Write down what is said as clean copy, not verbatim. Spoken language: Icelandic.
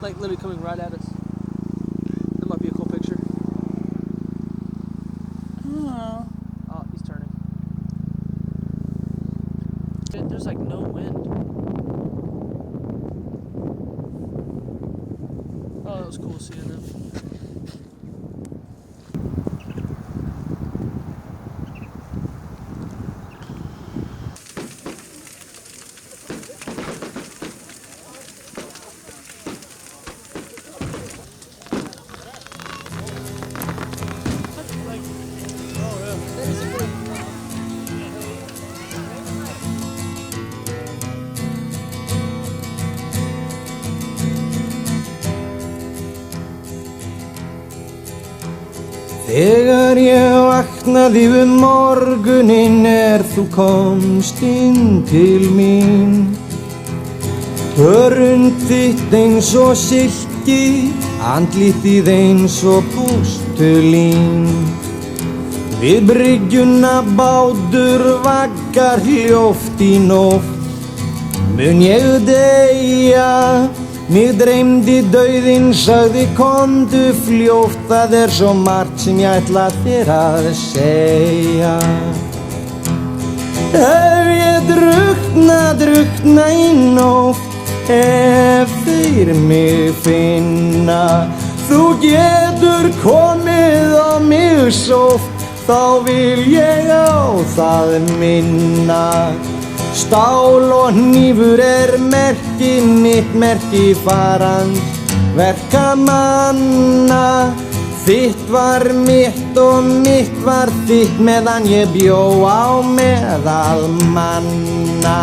Like literally coming right at us. That might be a cool picture. Oh, he's turning. There's like no wind. Oh, that was cool seeing them. Þegar ég vaknaði morguninn þú komst inn til mín. Hörund þitt eins og silki, andlitið eins og pústulín. Við bryggjuna bátur vaggar hljóft í nótt. Mun ég deyja? Mig dreymdi dauðinn, sagði komdu fljótt, það svo margt sem ég ætla þér að segja. Ef ég drukkna í nótt, ef þeir mig finna, þú getur komið á mig sótt, þá vil ég á það minna. Stál og hnífur merki mitt, merki farand verkamanna. Þitt var mitt og mitt var þitt meðan ég bjó á meðal manna.